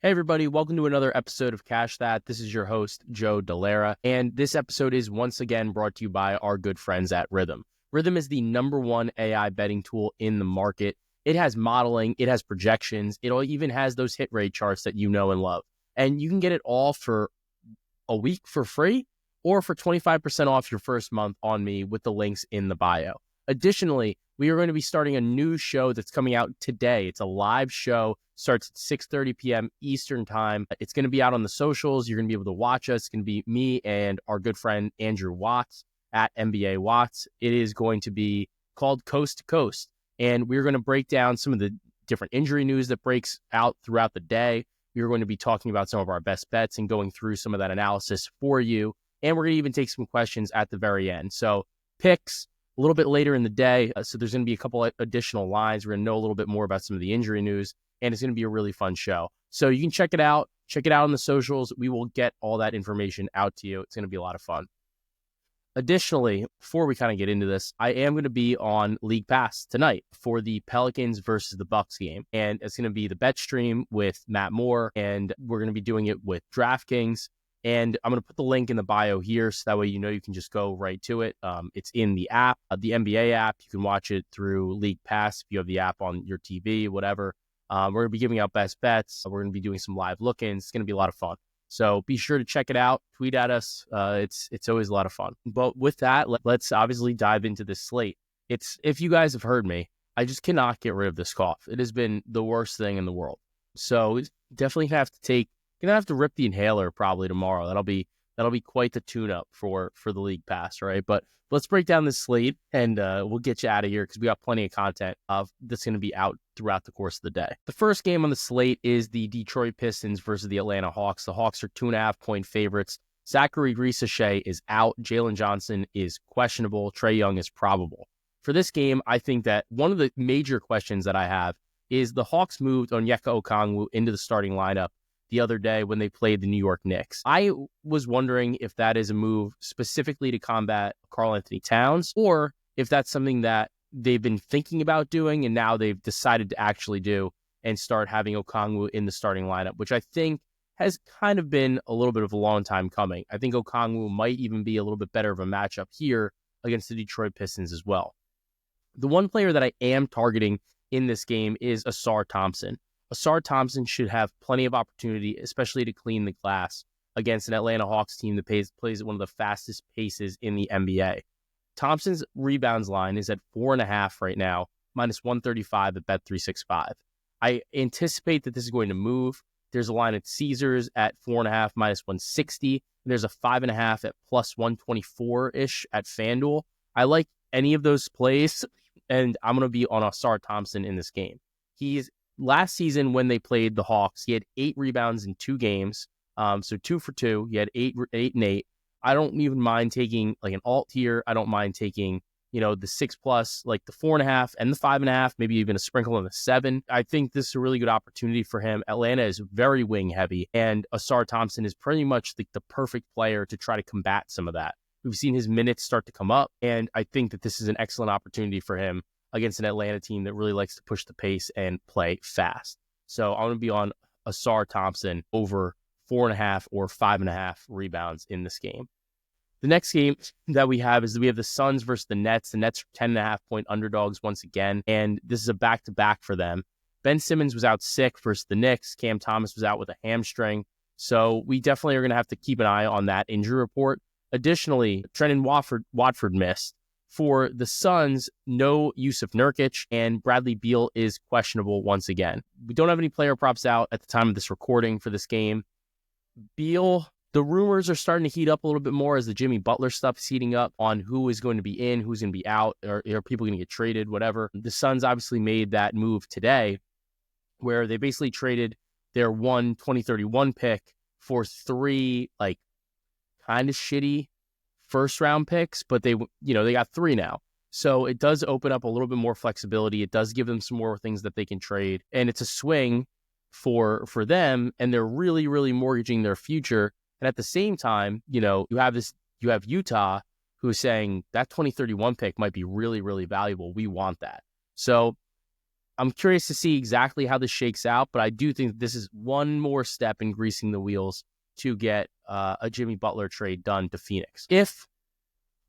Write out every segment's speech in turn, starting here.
Hey everybody, welcome to another episode of Cash That. This is your host, Joe Dellera, and this episode is once again brought to you by our good friends at Rhythm. Rhythm is the #1 AI betting tool in the market. It has modeling, it has projections, it even has those hit rate charts that you know and love. And you can get it all for a week for free or for 25% off your first month on me with the links in the bio. Additionally, we are going to be starting a new show that's coming out today. It's a live show, starts at 6:30 p.m. Eastern time. It's going to be out on the socials. You're going to be able to watch us. It's going to be me and our good friend Andrew Watts at NBA Watts. It is going to be called Coast to Coast, and we're going to break down some of the different injury news that breaks out throughout the day. We're going to be talking about some of our best bets and going through some of that analysis for you. And we're going to even take some questions at the very end. So picks a little bit later in the day. So there's going to be a couple of additional lines. We're going to know a little bit more about some of the injury news, and it's going to be a really fun show. So you can check it out. Check it out on the socials. We will get all that information out to you. It's going to be a lot of fun. Additionally, before we kind of get into this, I am going to be on League Pass tonight for the Pelicans versus the Bucks game. And it's going to be the bet stream with Matt Moore, and we're going to be doing it with DraftKings. And I'm going to put the link in the bio here so that way you know you can just go right to it. It's in the app, the NBA app. You can watch it through League Pass if you have the app on your TV, whatever. We're going to be giving out best bets. We're going to be doing some live look-ins. It's going to be a lot of fun. So be sure to check it out. Tweet at us. It's always a lot of fun. But with that, let's obviously dive into this slate. If you guys have heard me, I just cannot get rid of this cough. It has been the worst thing in the world. So definitely gonna have to rip the inhaler probably tomorrow. That'll be quite the tune-up for the League Pass, right? But let's break down this slate, and we'll get you out of here because we got plenty of content that's going to be out throughout the course of the day. The first game on the slate is the Detroit Pistons versus the Atlanta Hawks. The Hawks are 2.5-point favorites. Zachary Risachet is out. Jalen Johnson is questionable. Trae Young is probable. For this game, I think that one of the major questions that I have is the Hawks moved Onyeka Okongwu into the starting lineup the other day when they played the New York Knicks. I was wondering if that is a move specifically to combat Karl Anthony Towns, or if that's something that they've been thinking about doing and now they've decided to actually do and start having Okongwu in the starting lineup, which I think has kind of been a little bit of a long time coming. I think Okongwu might even be a little bit better of a matchup here against the Detroit Pistons as well. The one player that I am targeting in this game is Ausar Thompson. Ausar Thompson should have plenty of opportunity, especially to clean the glass against an Atlanta Hawks team that plays at one of the fastest paces in the NBA. Thompson's rebounds line is at 4.5 right now, minus 135 at Bet365. I anticipate that this is going to move. There's a line at Caesars at 4.5, minus 160. And there's a 5.5 at plus 124-ish at FanDuel. I like any of those plays, and I'm going to be on Ausar Thompson in this game. Last season, when they played the Hawks, he had 8 rebounds in 2 games. So 2 for 2. He had 8 and 8. I don't even mind taking like an alt here. I don't mind taking, the 6+, like the 4.5 and the 5.5, maybe even a sprinkle on the 7. I think this is a really good opportunity for him. Atlanta is very wing heavy, and Ausar Thompson is pretty much the perfect player to try to combat some of that. We've seen his minutes start to come up, and I think that this is an excellent opportunity for him against an Atlanta team that really likes to push the pace and play fast. So I'm going to be on Ausar Thompson over 4.5 or 5.5 rebounds in this game. The next game that we have is we have the Suns versus the Nets. The Nets are 10.5-point underdogs once again, and this is a back-to-back for them. Ben Simmons was out sick versus the Knicks. Cam Thomas was out with a hamstring. So we definitely are going to have to keep an eye on that injury report. Additionally, Trendon Watford missed. For the Suns, no Yusuf Nurkic, and Bradley Beal is questionable once again. We don't have any player props out at the time of this recording for this game. Beal, the rumors are starting to heat up a little bit more as the Jimmy Butler stuff is heating up on who is going to be in, who's going to be out, or are people going to get traded, whatever. The Suns obviously made that move today where they basically traded their 2031 pick for 3 kind of shitty first round picks, but they got 3 now. So it does open up a little bit more flexibility. It does give them some more things that they can trade. And it's a swing for them, and they're really, really mortgaging their future. And at the same time, you have Utah who is saying that 2031 pick might be really, really valuable. We want that. So I'm curious to see exactly how this shakes out, but I do think this is one more step in greasing the wheels to get a Jimmy Butler trade done to Phoenix. If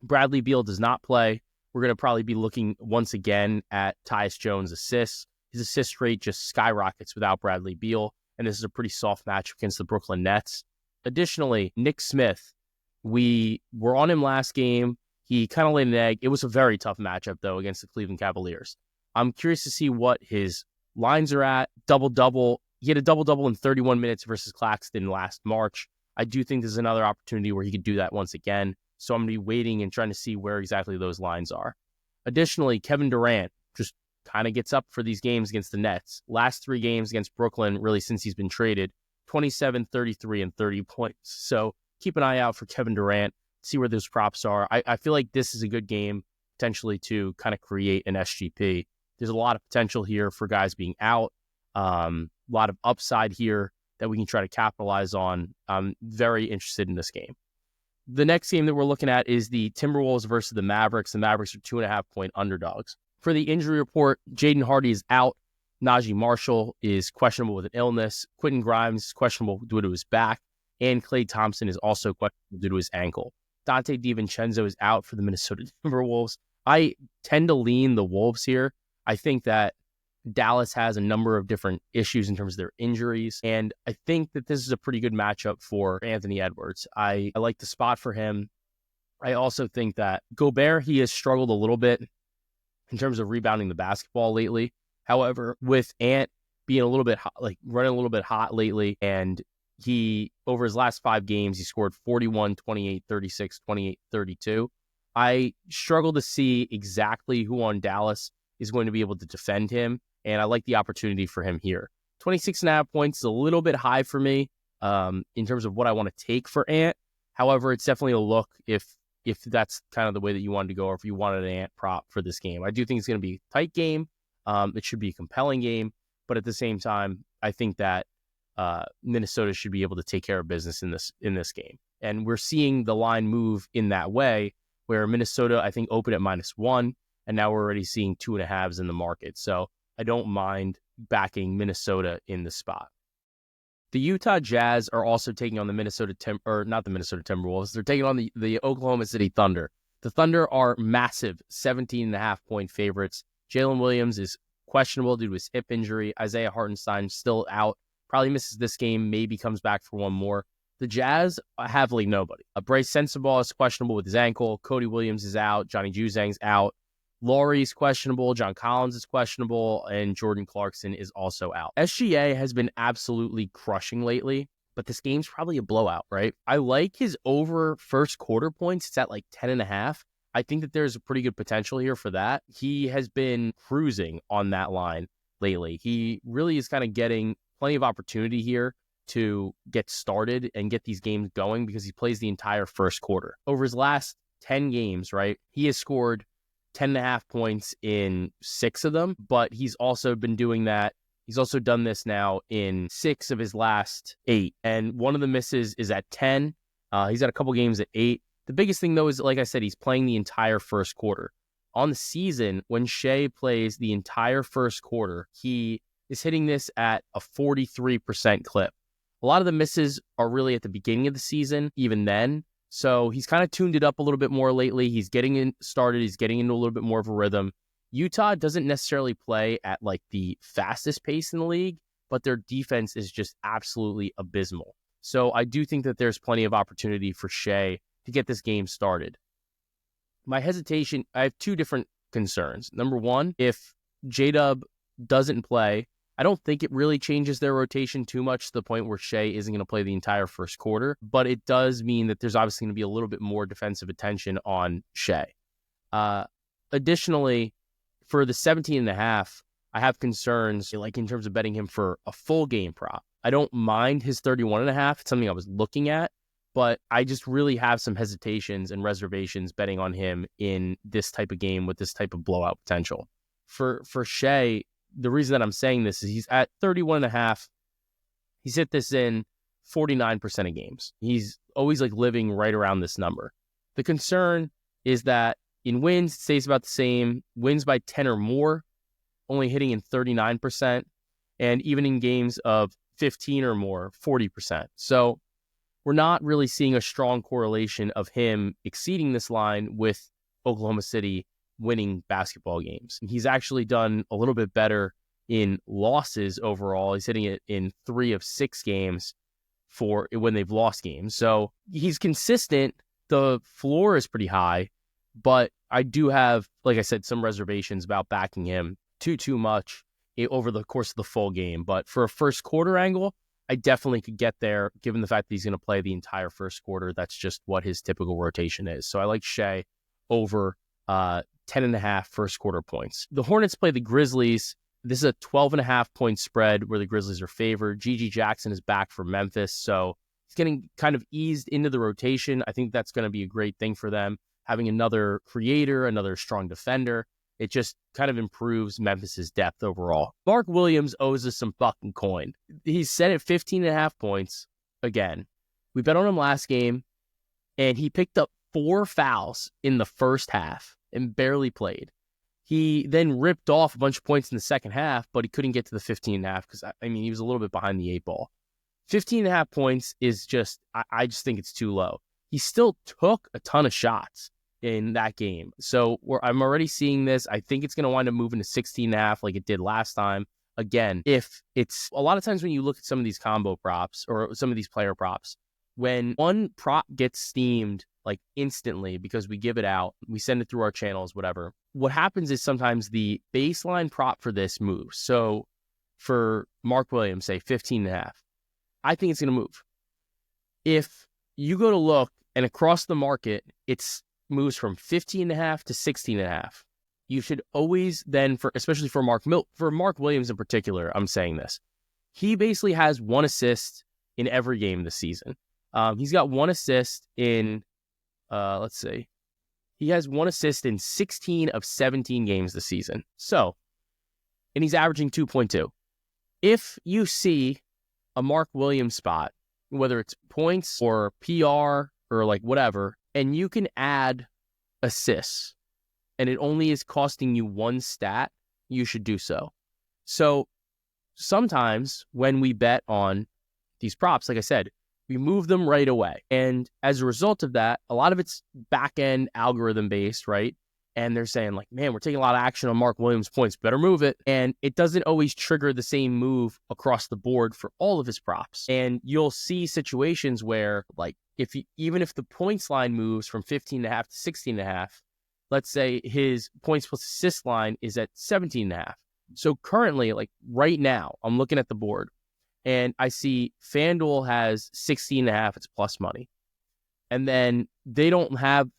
Bradley Beal does not play, we're going to probably be looking once again at Tyus Jones' assists. His assist rate just skyrockets without Bradley Beal, and this is a pretty soft match against the Brooklyn Nets. Additionally, Nick Smith, we were on him last game. He kind of laid an egg. It was a very tough matchup, though, against the Cleveland Cavaliers. I'm curious to see what his lines are at. Double-double. He had a double-double in 31 minutes versus Claxton last March. I do think there's another opportunity where he could do that once again. So I'm going to be waiting and trying to see where exactly those lines are. Additionally, Kevin Durant just kind of gets up for these games against the Nets. Last 3 games against Brooklyn, really since he's been traded, 27, 33, and 30 points. So keep an eye out for Kevin Durant, see where those props are. I feel like this is a good game potentially to kind of create an SGP. There's a lot of potential here for guys being out, a lot of upside here that we can try to capitalize on. I'm very interested in this game. The next game that we're looking at is the Timberwolves versus the Mavericks. The Mavericks are 2.5-point underdogs. For the injury report, Jaden Hardy is out. Najee Marshall is questionable with an illness. Quentin Grimes is questionable due to his back. And Klay Thompson is also questionable due to his ankle. Dante DiVincenzo is out for the Minnesota Timberwolves. I tend to lean the Wolves here. I think that Dallas has a number of different issues in terms of their injuries, and I think that this is a pretty good matchup for Anthony Edwards. I like the spot for him. I also think that Gobert, he has struggled a little bit in terms of rebounding the basketball lately. However, with Ant being a little bit hot, like running a little bit hot lately, and he, over his last 5 games, he scored 41, 28, 36, 28, 32. I struggle to see exactly who on Dallas is going to be able to defend him, and I like the opportunity for him here. 26.5 points is a little bit high for me in terms of what I want to take for Ant. However, it's definitely a look if that's kind of the way that you wanted to go, or if you wanted an Ant prop for this game. I do think it's going to be a tight game. It should be a compelling game, but at the same time, I think that Minnesota should be able to take care of business in this game. And we're seeing the line move in that way, where Minnesota, I think, opened at -1, and now we're already seeing 2.5s in the market. So I don't mind backing Minnesota in the spot. The Utah Jazz are also taking on the not the Minnesota Timberwolves. They're taking on the Oklahoma City Thunder. The Thunder are massive 17.5-point favorites. Jalen Williams is questionable due to his hip injury. Isaiah Hartenstein still out. Probably misses this game, maybe comes back for one more. The Jazz have like nobody. Bryce Sensabaugh is questionable with his ankle. Cody Williams is out. Johnny Juzang's out. Laurie's questionable. John Collins is questionable. And Jordan Clarkson is also out. SGA has been absolutely crushing lately, but this game's probably a blowout, right? I like his over first quarter points. It's at like 10.5. I think that there's a pretty good potential here for that. He has been cruising on that line lately. He really is kind of getting plenty of opportunity here to get started and get these games going because he plays the entire first quarter. Over his last 10 games, right, he has scored 10.5 points in 6 of them, but he's also been doing that. He's also done this now in 6 of his last 8, and one of the misses is at 10. He's had a couple games at 8. The biggest thing, though, is, like I said, he's playing the entire first quarter. On the season, when Shea plays the entire first quarter, he is hitting this at a 43% clip. A lot of the misses are really at the beginning of the season, even then. So he's kind of tuned it up a little bit more lately. He's getting started. He's getting into a little bit more of a rhythm. Utah doesn't necessarily play at like the fastest pace in the league, but their defense is just absolutely abysmal. So I do think that there's plenty of opportunity for Shea to get this game started. My hesitation, I have 2 different concerns. Number one, if J-Dub doesn't play, I don't think it really changes their rotation too much to the point where Shea isn't going to play the entire first quarter, but it does mean that there's obviously going to be a little bit more defensive attention on Shea. Additionally, for the 17.5, I have concerns like in terms of betting him for a full game prop. I don't mind his 31.5. It's something I was looking at, but I just really have some hesitations and reservations betting on him in this type of game with this type of blowout potential. For Shea, the reason that I'm saying this is he's at 31.5. He's hit this in 49% of games. He's always like living right around this number. The concern is that in wins, it stays about the same. Wins by 10 or more, only hitting in 39%, and even in games of 15 or more, 40%. So we're not really seeing a strong correlation of him exceeding this line with Oklahoma City winning basketball games. He's actually done a little bit better in losses overall. He's hitting it in 3 of 6 games for when they've lost games. So he's consistent. The floor is pretty high, but I do have, like I said, some reservations about backing him too much over the course of the full game. But for a first quarter angle, I definitely could get there, given the fact that he's going to play the entire first quarter. That's just what his typical rotation is. So I like Shea over 10.5 first quarter points. The Hornets play the Grizzlies. This is a 12.5 point spread where the Grizzlies are favored. Gigi Jackson is back for Memphis, so he's getting kind of eased into the rotation. I think that's going to be a great thing for them. Having another creator, another strong defender, it just kind of improves Memphis's depth overall. Mark Williams owes us some fucking coin. He's set at 15.5 points. Again, we bet on him last game, and he picked up 4 fouls in the first half and barely played. He then ripped off a bunch of points in the second half, but he couldn't get to the 15.5 because, he was a little bit behind the 8 ball. 15.5 points is just, I just think it's too low. He still took a ton of shots in that game. So I'm already seeing this. I think it's going to wind up moving to 16.5 like it did last time. Again, if it's a lot of times when you look at some of these combo props or some of these player props, when one prop gets steamed like instantly because we give it out, we send it through our channels, whatever. What happens is sometimes the baseline prop for this moves. So for Mark Williams, say 15.5, I think it's going to move. If you go to look and across the market, it's moves from 15.5 to 16.5. You should always then, especially for Mark Williams in particular, I'm saying this. He basically has 1 assist in every game this season. He's got 1 assist in, let's see. He has 1 assist in 16 of 17 games this season. So, and he's averaging 2.2. If you see a Mark Williams spot, whether it's points or PR or like whatever, and you can add assists, and it only is costing you 1 stat, you should do so. So sometimes when we bet on these props, like I said, we move them right away. And as a result of that, a lot of it's back-end algorithm based, right? And they're saying like, man, we're taking a lot of action on Mark Williams points, better move it. And it doesn't always trigger the same move across the board for all of his props. And you'll see situations where like, even if the points line moves from 15.5 to 16.5, let's say his points plus assist line is at 17.5. So currently, like right now, I'm looking at the board and I see FanDuel has 16.5, it's plus money. And then they don't have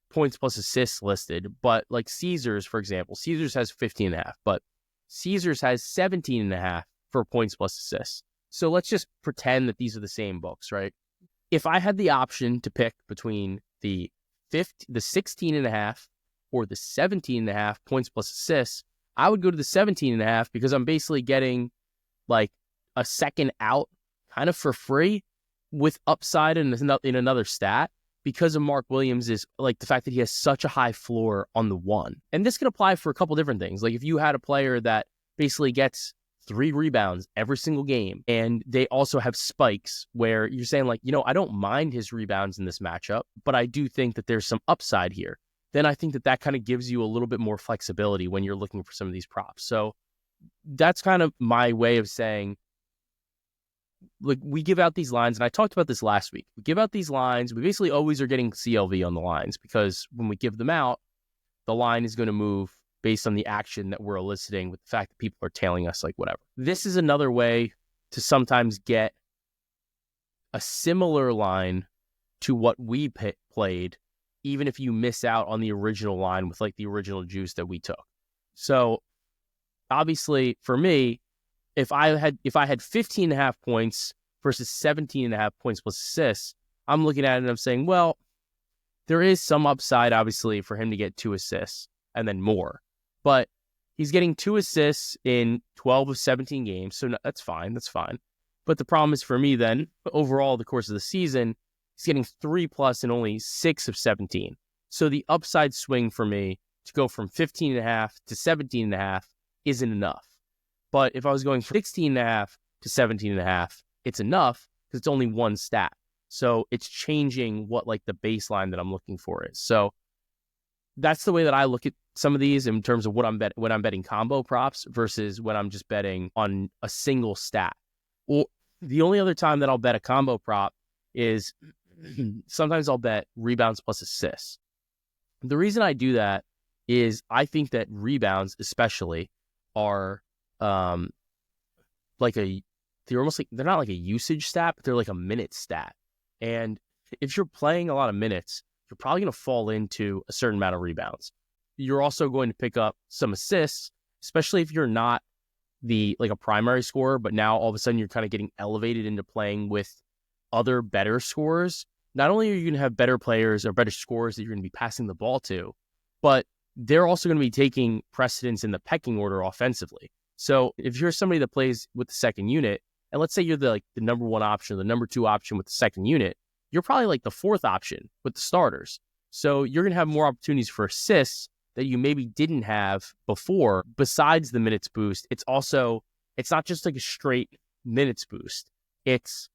points plus assists listed, but like Caesars, for example, Caesars has 15.5, but Caesars has 17.5 for points plus assists. So let's just pretend that these are the same books, right? If I had the option to pick between the 16.5 or the 17.5 points plus assists, I would go to the 17.5 because I'm basically getting like a second out kind of for free with upside in another stat because of Mark Williams is like the fact that he has such a high floor on the 1. And this can apply for a couple different things. Like if you had a player that basically gets 3 rebounds every single game, and they also have spikes where you're saying like, I don't mind his rebounds in this matchup, but I do think that there's some upside here. Then I think that kind of gives you a little bit more flexibility when you're looking for some of these props. So that's kind of my way of saying, like, we give out these lines, and I talked about this last week. We give out these lines. We basically always are getting CLV on the lines because when we give them out, the line is going to move based on the action that we're eliciting with the fact that people are tailing us, like whatever. This is another way to sometimes get a similar line to what we played, even if you miss out on the original line with like the original juice that we took. So obviously for me, if I had 15.5 points versus 17.5 points plus assists, I'm looking at it and I'm saying, well, there is some upside, obviously, for him to get 2 assists and then more. But he's getting 2 assists in 12 of 17 games, so that's fine. That's fine. But the problem is for me then, overall, the course of the season, he's getting 3+ in only 6 of 17. So the upside swing for me to go from 15.5 to 17.5 isn't enough. But if I was going from 16.5 to 17.5, it's enough because it's only one stat. So it's changing what like the baseline that I'm looking for is. So that's the way that I look at some of these in terms of what when I'm betting combo props versus when I'm just betting on a single stat. Well, the only other time that I'll bet a combo prop is sometimes I'll bet rebounds plus assists. The reason I do that is I think that rebounds especially are they're not like a usage stat, but they're like a minute stat. And if you're playing a lot of minutes, you're probably going to fall into a certain amount of rebounds. You're also going to pick up some assists, especially if you're not a primary scorer, but now all of a sudden you're kind of getting elevated into playing with other better scorers. Not only are you going to have better players or better scorers that you're going to be passing the ball to, but they're also going to be taking precedence in the pecking order offensively. So if you're somebody that plays with the second unit, and let's say you're the number one option, or the number two option with the second unit, you're probably like the fourth option with the starters. So you're going to have more opportunities for assists that you maybe didn't have before. Besides the minutes boost, it's not just like a straight minutes boost. It's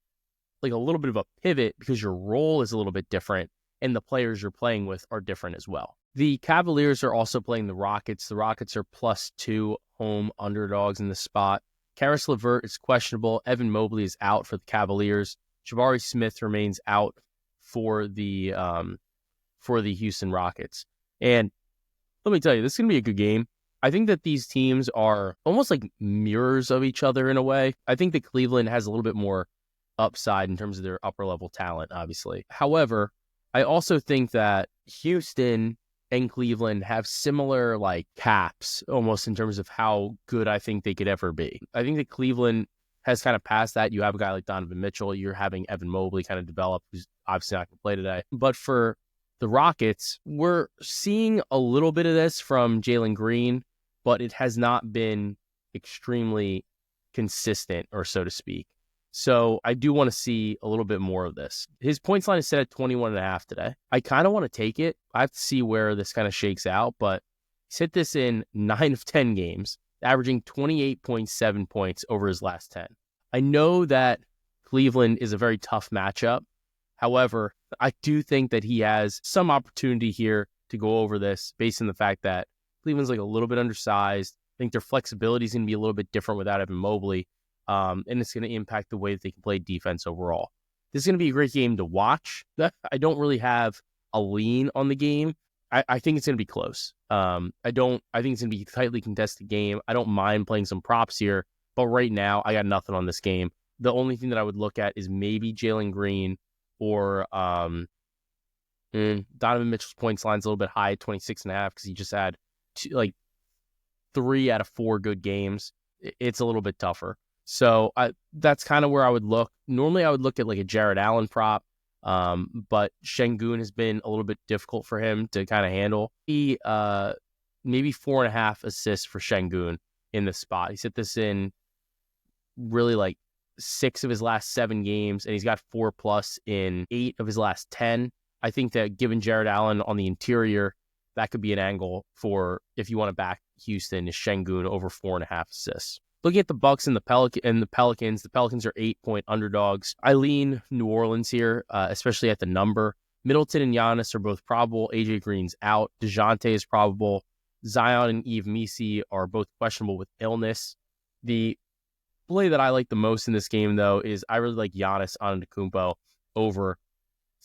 like a little bit of a pivot because your role is a little bit different and the players you're playing with are different as well. The Cavaliers are also playing the Rockets. The Rockets are +2 home underdogs in the spot. Karis LeVert is questionable. Evan Mobley is out for the Cavaliers. Jabari Smith remains out for the Houston Rockets. And let me tell you, this is going to be a good game. I think that these teams are almost like mirrors of each other in a way. I think that Cleveland has a little bit more upside in terms of their upper level talent, obviously. However, I also think that Houston and Cleveland have similar caps almost in terms of how good I think they could ever be. I think that Cleveland has kind of passed that. You have a guy like Donovan Mitchell. You're having Evan Mobley kind of develop, who's obviously not going to play today. But for the Rockets, we're seeing a little bit of this from Jalen Green, but it has not been extremely consistent, or so to speak. So I do want to see a little bit more of this. His points line is set at 21.5 today. I kind of want to take it. I have to see where this kind of shakes out, but he's hit this in 9 of 10 games, averaging 28.7 points over his last 10. I know that Cleveland is a very tough matchup. However, I do think that he has some opportunity here to go over this based on the fact that Cleveland's a little bit undersized. I think their flexibility is going to be a little bit different without Evan Mobley. And it's going to impact the way that they can play defense overall. This is going to be a great game to watch. I don't really have a lean on the game. I think it's going to be close. I think it's going to be a tightly contested game. I don't mind playing some props here, but right now I got nothing on this game. The only thing that I would look at is maybe Jalen Green or Donovan Mitchell's points line's a little bit high at 26.5 because he just had 3 out of 4 good games. It's a little bit tougher. So that's kind of where I would look. Normally I would look at a Jared Allen prop, but Şengün has been a little bit difficult for him to kind of handle. He maybe 4.5 assists for Şengün in this spot. He's hit this in really 6 of his last 7 games, and he's got 4+ in 8 of his last 10. I think that given Jared Allen on the interior, that could be an angle for if you want to back Houston is Şengün over 4.5 assists. Looking at the Bucks and the Pelicans, the Pelicans are 8-point underdogs. I lean New Orleans here, especially at the number. Middleton and Giannis are both probable. AJ Green's out. DeJounte is probable. Zion and Yves Missi are both questionable with illness. The play that I like the most in this game, though, is I really like Giannis Antetokounmpo over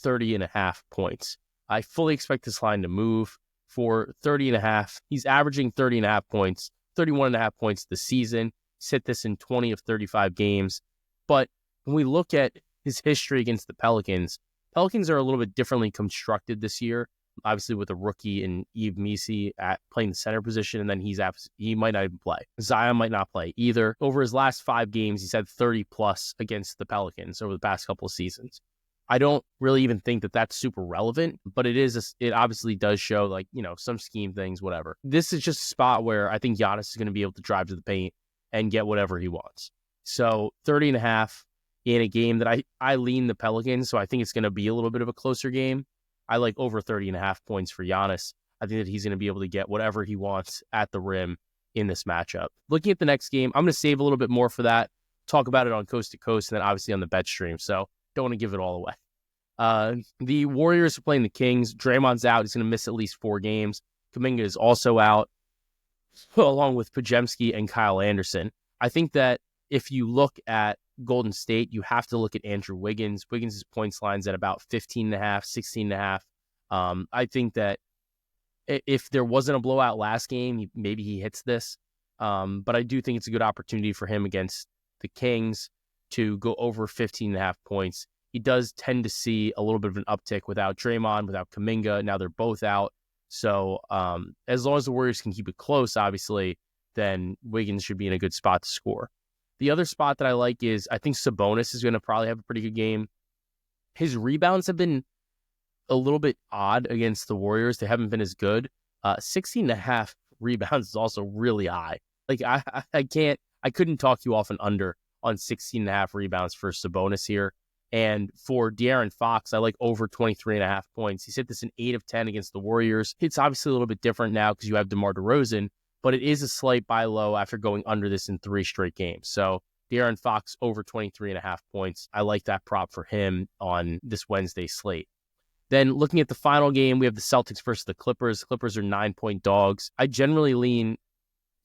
30.5 points. I fully expect this line to move for 30.5. He's averaging 30.5 points, 31.5 points this season. Sit this in 20 of 35 games. But when we look at his history against the Pelicans are a little bit differently constructed this year. Obviously with a rookie in Yves Missi at playing the center position, and then he might not even play. Zion might not play either. Over his last 5 games, he's had 30+ against the Pelicans over the past couple of seasons. I don't really even think that that's super relevant, but it obviously does show some scheme things, whatever. This is just a spot where I think Giannis is going to be able to drive to the paint and get whatever he wants. So 30.5 in a game that I lean the Pelicans, so I think it's going to be a little bit of a closer game. I like over 30.5 points for Giannis. I think that he's going to be able to get whatever he wants at the rim in this matchup. Looking at the next game, I'm going to save a little bit more for that, talk about it on Coast to Coast, and then obviously on the bet stream. So don't want to give it all away. The Warriors are playing the Kings. Draymond's out. He's going to miss at least 4 games. Kuminga is also out, along with Podziemski and Kyle Anderson. I think that if you look at Golden State, you have to look at Andrew Wiggins. Wiggins' points line's at about 15.5, 16.5. I think that if there wasn't a blowout last game, maybe he hits this. But I do think it's a good opportunity for him against the Kings to go over 15.5 points. He does tend to see a little bit of an uptick without Draymond, without Kuminga. Now they're both out. So as long as the Warriors can keep it close, obviously, then Wiggins should be in a good spot to score. The other spot that I like is I think Sabonis is going to probably have a pretty good game. His rebounds have been a little bit odd against the Warriors. They haven't been as good. 16.5 rebounds is also really high. Like I couldn't talk you off and under on 16.5 rebounds for Sabonis here. And for De'Aaron Fox, I like over 23.5 points. He's hit this in 8 of 10 against the Warriors. It's obviously a little bit different now because you have DeMar DeRozan, but it is a slight buy low after going under this in 3 straight games. So De'Aaron Fox over 23.5 points. I like that prop for him on this Wednesday slate. Then looking at the final game, we have the Celtics versus the Clippers. The Clippers are 9-point dogs. I generally lean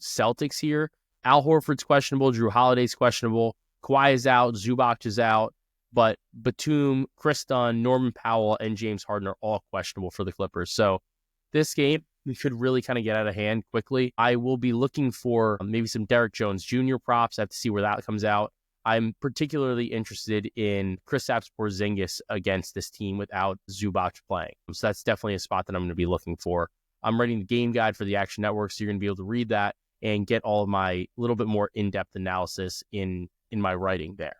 Celtics here. Al Horford's questionable. Drew Holiday's questionable. Kawhi is out. Zubac is out. But Batum, Chris Dunn, Norman Powell, and James Harden are all questionable for the Clippers. So this game could really kind of get out of hand quickly. I will be looking for maybe some Derek Jones Jr. props. I have to see where that comes out. I'm particularly interested in Kristaps Porzingis against this team without Zubac playing. So that's definitely a spot that I'm going to be looking for. I'm writing the game guide for the Action Network, so you're going to be able to read that and get all of my little bit more in-depth analysis in my writing there.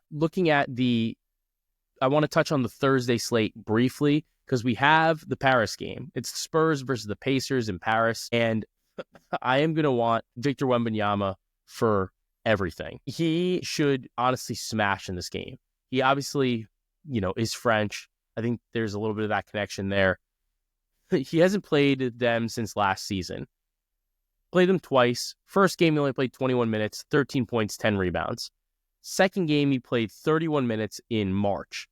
I want to touch on the Thursday slate briefly because we have the Paris game. It's the Spurs versus the Pacers in Paris, and I am going to want Victor Wembanyama for everything. He should honestly smash in this game. He obviously, is French. I think there's a little bit of that connection there. He hasn't played them since last season. Played them twice. First game, he only played 21 minutes, 13 points, 10 rebounds. Second game, he played 31 minutes in March.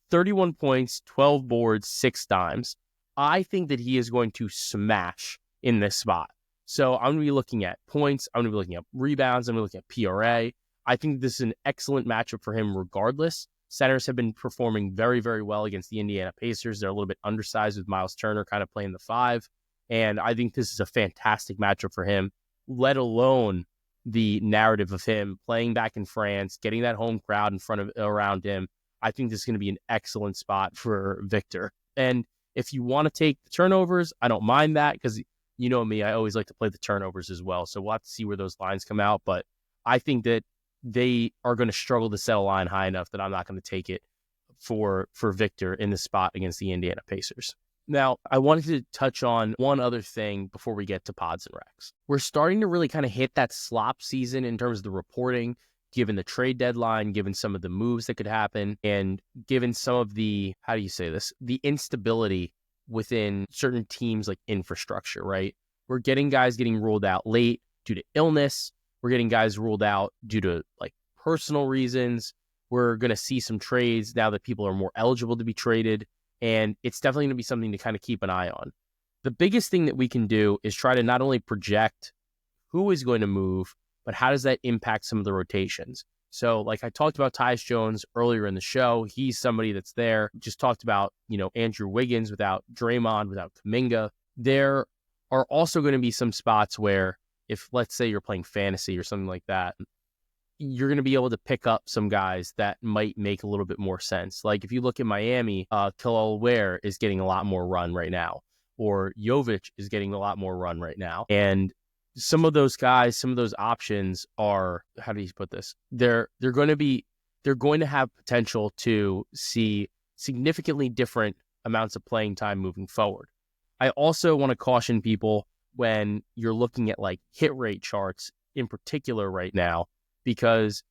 31 points, 12 boards, 6 dimes. I think that he is going to smash in this spot. So I'm going to be looking at points. I'm going to be looking at rebounds. I'm going to be looking at PRA. I think this is an excellent matchup for him regardless. Centers have been performing very, very well against the Indiana Pacers. They're a little bit undersized with Miles Turner kind of playing the 5. And I think this is a fantastic matchup for him, let alone the narrative of him playing back in France, getting that home crowd around him. I think this is going to be an excellent spot for Victor. And if you want to take the turnovers, I don't mind that because you know me, I always like to play the turnovers as well. So we'll have to see where those lines come out. But I think that they are going to struggle to set a line high enough that I'm not going to take it for Victor in the spot against the Indiana Pacers. Now, I wanted to touch on one other thing before we get to pods and racks. We're starting to really kind of hit that slop season in terms of the reporting, given the trade deadline, given some of the moves that could happen, and given some of the, the instability within certain teams like infrastructure, right? We're getting guys getting ruled out late due to illness. We're getting guys ruled out due to like personal reasons. We're going to see some trades now that people are more eligible to be traded. And it's definitely going to be something to kind of keep an eye on. The biggest thing that we can do is try to not only project who is going to move, but how does that impact some of the rotations? So like I talked about Tyus Jones earlier in the show, he's somebody that's there. Just talked about, Andrew Wiggins without Draymond, without Kuminga. There are also going to be some spots where if, let's say, you're playing fantasy or something like that, you're going to be able to pick up some guys that might make a little bit more sense. Like if you look at Miami, Kel'el Ware is getting a lot more run right now, or Jovic is getting a lot more run right now. And some of those guys, some of those options are, how do you put this? They're going to have potential to see significantly different amounts of playing time moving forward. I also want to caution people when you're looking at like hit rate charts in particular right now, because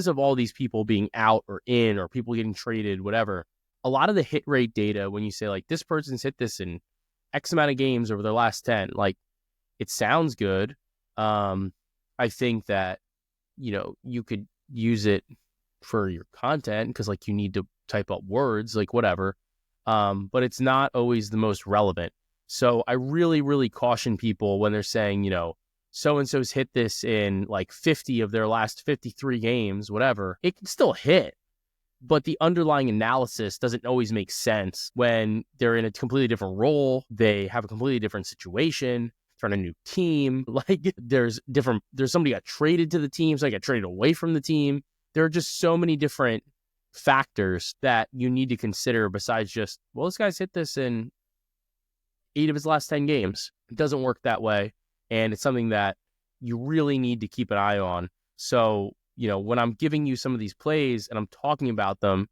of all these people being out or in or people getting traded, whatever, a lot of the hit rate data, when you say like this person's hit this in X amount of games over their last 10, like it sounds good. I think that, you could use it for your content because like you need to type up words, like whatever. But it's not always the most relevant. So I really, really caution people when they're saying, so-and-so's hit this in like 50 of their last 53 games, whatever. It can still hit, but the underlying analysis doesn't always make sense when they're in a completely different role. They have a completely different situation. They're on a new team. Like there's somebody got traded to the team. So I got traded away from the team. There are just so many different factors that you need to consider besides just, well, this guy's hit this in 8 of his last 10 games. It doesn't work that way. And it's something that you really need to keep an eye on. So, when I'm giving you some of these plays and I'm talking about them,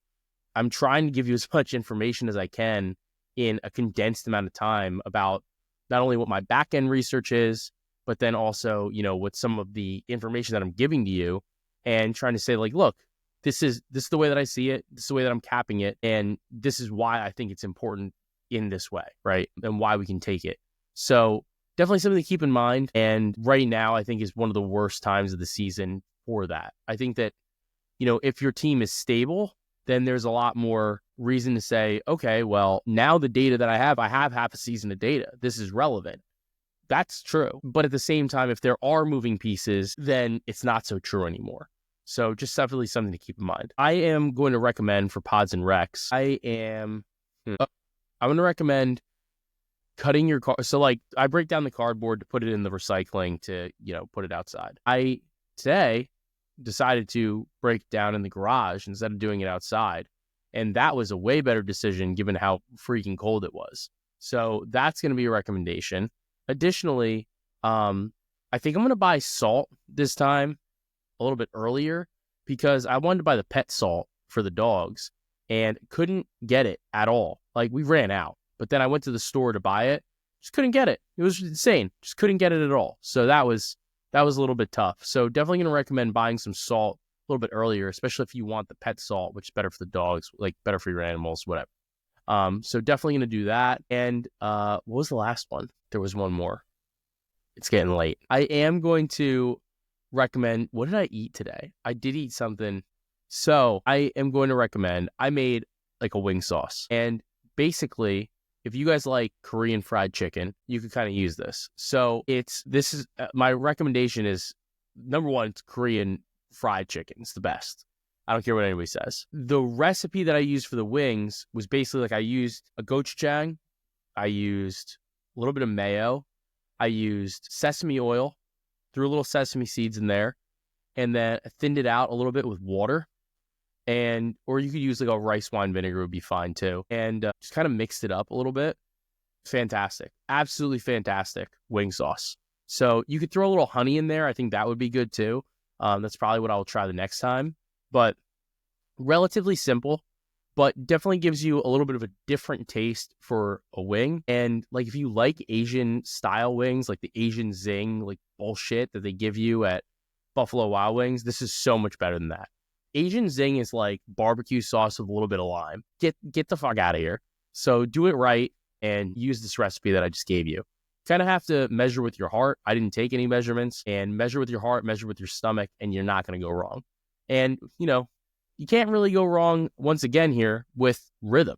I'm trying to give you as much information as I can in a condensed amount of time about not only what my back end research is, but then also, what some of the information that I'm giving to you and trying to say like, look, this is the way that I see it. This is the way that I'm capping it. And this is why I think it's important in this way, right? And why we can take it. So definitely something to keep in mind. And right now, I think is one of the worst times of the season for that. I think that, if your team is stable, then there's a lot more reason to say, okay, well, now the data that I have half a season of data. This is relevant. That's true. But at the same time, if there are moving pieces, then it's not so true anymore. So just definitely something to keep in mind. I am going to recommend for pods and recs. I'm going to recommend cutting your card. So like I break down the cardboard to put it in the recycling to, put it outside. I today decided to break down in the garage instead of doing it outside. And that was a way better decision given how freaking cold it was. So that's going to be a recommendation. Additionally, I think I'm going to buy salt this time a little bit earlier because I wanted to buy the pet salt for the dogs and couldn't get it at all. Like we ran out, but then I went to the store to buy it. Just couldn't get it. It was insane. Just couldn't get it at all. So that was a little bit tough. So definitely going to recommend buying some salt a little bit earlier, especially if you want the pet salt, which is better for the dogs, like better for your animals, whatever. So definitely going to do that. And what was the last one? There was one more. It's getting late. I am going to recommend, what did I eat today? I did eat something. So I am going to recommend, I made like a wing sauce. And basically, if you guys like Korean fried chicken, you could kind of use this. So my recommendation is, number one, it's Korean fried chicken. It's the best. I don't care what anybody says. The recipe that I used for the wings was basically like I used a gochujang. I used a little bit of mayo. I used sesame oil, threw a little sesame seeds in there, and then I thinned it out a little bit with water. Or you could use like a rice wine vinegar would be fine too. And just kind of mixed it up a little bit. Fantastic. Absolutely fantastic wing sauce. So you could throw a little honey in there. I think that would be good too. That's probably what I'll try the next time. But relatively simple, but definitely gives you a little bit of a different taste for a wing. And like if you like Asian style wings, like the Asian zing, like bullshit that they give you at Buffalo Wild Wings, this is so much better than that. Asian zing is like barbecue sauce with a little bit of lime. Get the fuck out of here. So do it right and use this recipe that I just gave you. Kind of have to measure with your heart. I didn't take any measurements, and measure with your heart, measure with your stomach, and you're not going to go wrong. And, you can't really go wrong once again here with Rhythm.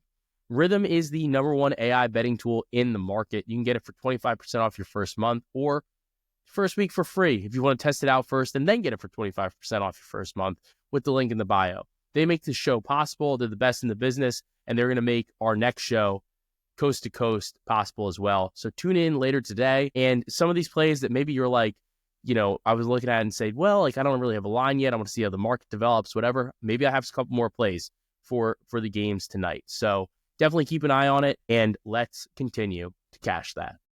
Rhythm is the number one AI betting tool in the market. You can get it for 25% off your first month or first week for free if you want to test it out first and then get it for 25% off your first month with the link in the bio. They make this show possible. They're the best in the business, and they're going to make our next show coast to coast possible as well. So tune in later today. And some of these plays that maybe you're like, I was looking at it and say, well, like I don't really have a line yet. I want to see how the market develops, whatever. Maybe I have a couple more plays for the games tonight. So definitely keep an eye on it, and let's continue to cash that.